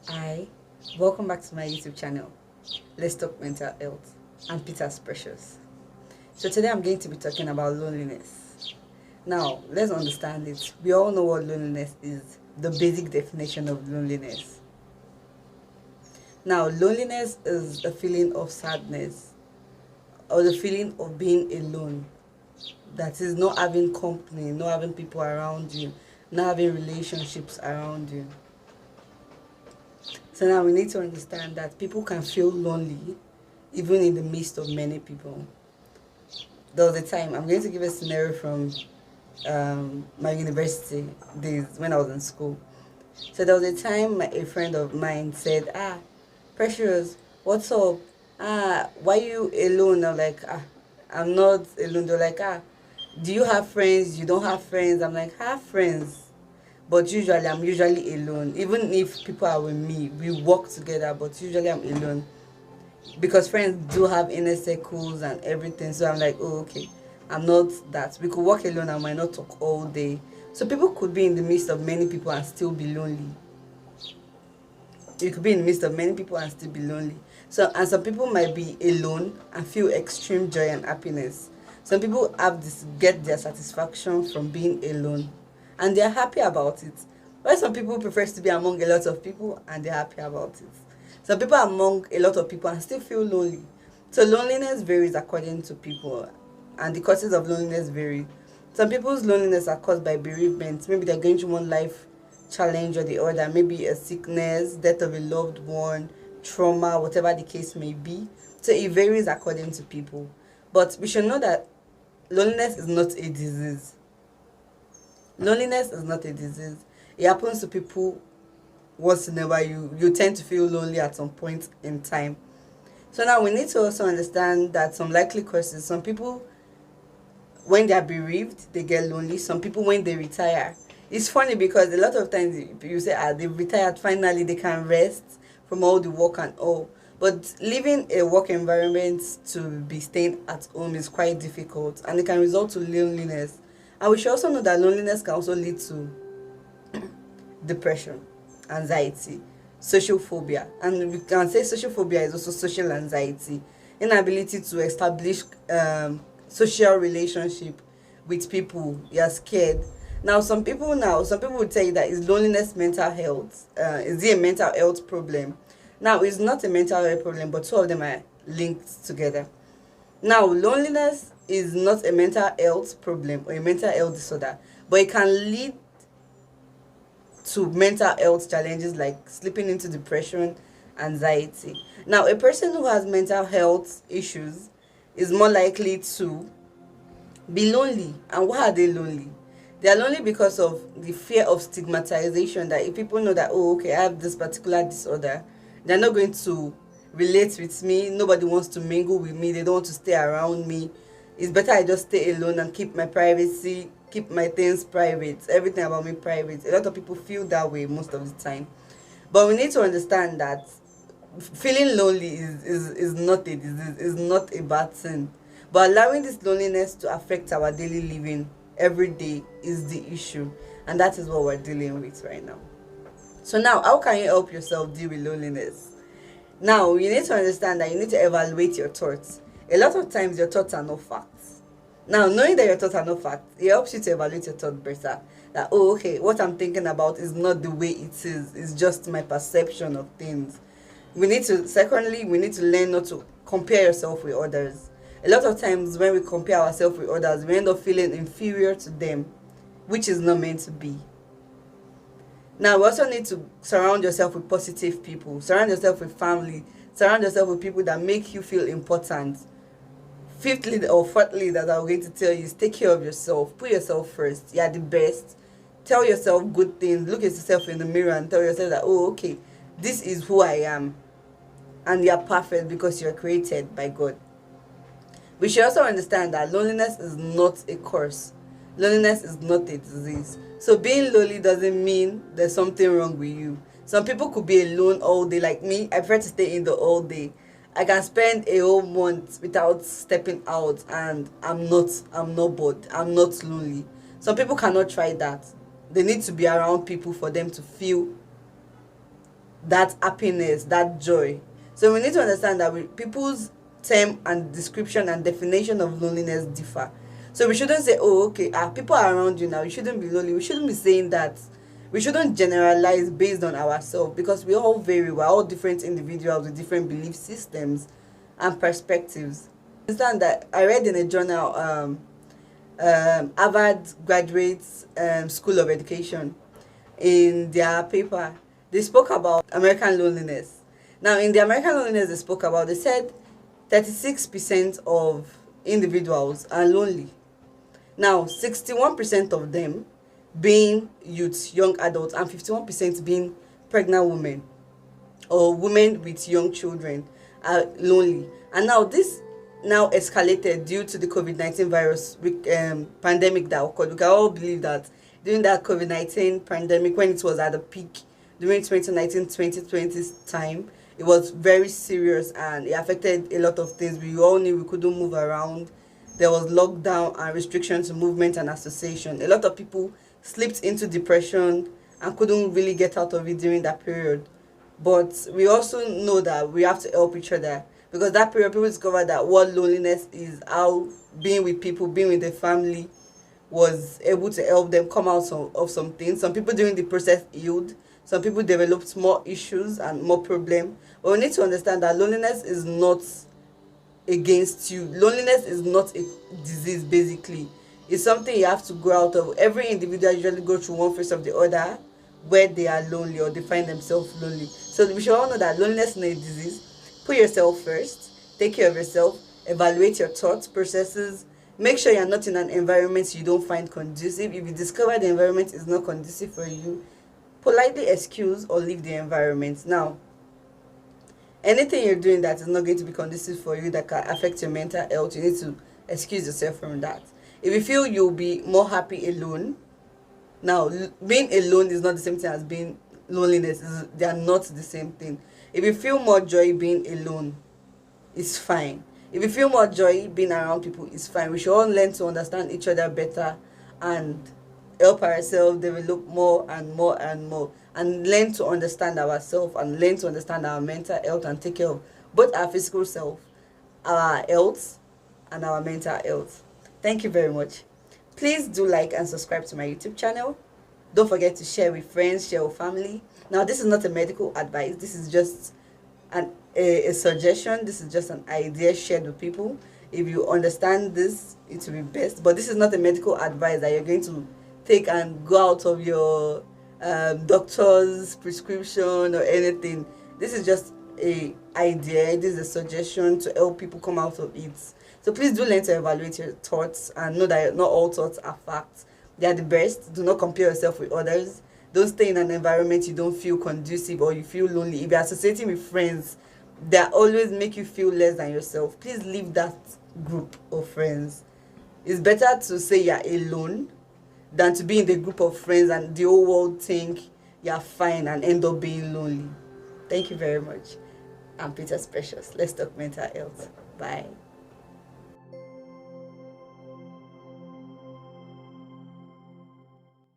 Hi, welcome back to my YouTube channel. Let's talk mental health. I'm Peter's Precious. So today I'm going to be talking about loneliness. Now, let's understand it. We all know what loneliness is, the basic definition of loneliness. Now, loneliness is a feeling of sadness or the feeling of being alone. That is not having company, not having people around you, not having relationships around you. So now we need to understand that people can feel lonely even in the midst of many people. There was a time, I'm going to give a scenario from my university days when I was in school. So there was a time a friend of mine said, Precious, what's up? Why you alone? I'm like, I'm not alone. They're like, do you have friends? You don't have friends? I'm like, have friends. But usually I'm usually alone. Even if people are with me, we work together, but usually I'm alone. Because friends do have inner circles and everything. So I'm like, oh, okay, I'm not that. We could work alone, I might not talk all day. So people could be in the midst of many people and still be lonely. You could be in the midst of many people and still be lonely. So, and some people might be alone and feel extreme joy and happiness. Some people have this, get their satisfaction from being alone, and they're happy about it. While some people prefer to be among a lot of people and they're happy about it. Some people are among a lot of people and still feel lonely. So loneliness varies according to people, and the causes of loneliness vary. Some people's loneliness are caused by bereavement. Maybe they're going through one life challenge or the other, maybe a sickness, death of a loved one, trauma, whatever the case may be. So it varies according to people. But we should know that loneliness is not a disease. Loneliness is not a disease. It happens to people once in a while. You tend to feel lonely at some point in time. So now we need to also understand that some likely causes, some people when they are bereaved, they get lonely. Some people when they retire. It's funny because a lot of times you say, they've retired, finally they can rest from all the work and all. But living a work environment to be staying at home is quite difficult and it can result to loneliness. And we should also know that loneliness can also lead to depression, anxiety, social phobia. And we can say social phobia is also social anxiety, inability to establish social relationship with people. You're scared. Some people will tell you that is loneliness mental health. Is it a mental health problem? Now, it's not a mental health problem, but two of them are linked together. Now, loneliness is not a mental health problem or a mental health disorder, but it can lead to mental health challenges like slipping into depression, anxiety. Now, a person who has mental health issues is more likely to be lonely. And why are they lonely? They are lonely because of the fear of stigmatization, that if people know that, oh, okay, I have this particular disorder, they're not going to relate with me. Nobody wants to mingle with me. They don't want to stay around me. It's better I just stay alone and keep my privacy, keep my things private, everything about me private. A lot of people feel that way most of the time. But we need to understand that feeling lonely is not a disease, is not a bad thing. But allowing this loneliness to affect our daily living every day is the issue. And that is what we're dealing with right now. So now, how can you help yourself deal with loneliness? Now, you need to understand that you need to evaluate your thoughts. A lot of times, your thoughts are not facts. Now, knowing that your thoughts are not facts, it helps you to evaluate your thoughts better. That, oh, okay, what I'm thinking about is not the way it is. It's just my perception of things. Secondly, we need to learn not to compare yourself with others. A lot of times when we compare ourselves with others, we end up feeling inferior to them, which is not meant to be. Now, we also need to surround yourself with positive people, surround yourself with family, surround yourself with people that make you feel important. Fifthly or fourthly, that I'm going to tell you is take care of yourself. Put yourself first. You are the best. Tell yourself good things. Look at yourself in the mirror and tell yourself that, oh, okay, this is who I am. And you're perfect because you're created by God. We should also understand that loneliness is not a curse. Loneliness is not a disease. So being lonely doesn't mean there's something wrong with you. Some people could be alone all day. Like me, I prefer to stay in the all day. I can spend a whole month without stepping out and I'm not bored. I'm not lonely. Some people cannot try that. They need to be around people for them to feel that happiness, that joy. So we need to understand that people's term and description and definition of loneliness differ. So we shouldn't say, oh, okay, people are around you now, you shouldn't be lonely. We shouldn't be saying that. We shouldn't generalize based on ourselves, because we all vary. We're all different individuals with different belief systems and perspectives. Understand that I read in a journal, Harvard graduates School of Education, in their paper, they spoke about American loneliness. Now, in the American loneliness they spoke about, they said 36% of individuals are lonely. Now, 61% of them being youths, young adults, and 51% being pregnant women or women with young children are lonely. And now this now escalated due to the COVID-19 virus pandemic that occurred. We can all believe that during that COVID-19 pandemic, when it was at the peak, during 2019-2020 time, it was very serious and it affected a lot of things. We all knew we couldn't move around. There was lockdown and restrictions to movement and association. A lot of people slipped into depression and couldn't really get out of it during that period. But we also know that we have to help each other, because that period people discovered that what loneliness is, how being with people, being with their family was able to help them come out of some things. Some people during the process healed. Some people developed more issues and more problems. But we need to understand that loneliness is not against you. Loneliness is not a disease, basically. It's something you have to grow out of. Every individual usually go through one phase of the other where they are lonely or they find themselves lonely. So we should all know that loneliness is not a disease. Put yourself first. Take care of yourself. Evaluate your thoughts, processes. Make sure you're not in an environment you don't find conducive. If you discover the environment is not conducive for you, politely excuse or leave the environment. Now, anything you're doing that is not going to be conducive for you, that can affect your mental health, you need to excuse yourself from that. If you feel you'll be more happy alone, now being alone is not the same thing as being loneliness. They are not the same thing. If you feel more joy being alone, it's fine. If you feel more joy being around people, it's fine. We should all learn to understand each other better and help ourselves develop more and more and more, and learn to understand ourselves and learn to understand our mental health and take care of both our physical self, our health, and our mental health. Thank you very much. Please do like and subscribe to my YouTube channel. Don't forget to share with friends, share with family. Now, this is not a medical advice. This is just a suggestion. This is just an idea shared with people. If you understand this, it will be best. But this is not a medical advice that you're going to take and go out of your doctor's prescription or anything. This is just a idea. This is a suggestion to help people come out of it. So please do learn to evaluate your thoughts and know that not all thoughts are facts. They are the best. Do not compare yourself with others. Don't stay in an environment you don't feel conducive or you feel lonely. If you're associating with friends that always make you feel less than yourself, please leave that group of friends. It's better to say you're alone than to be in the group of friends and the whole world think you're fine and end up being lonely. Thank you very much. I'm Peter Precious. Let's talk mental health. Bye.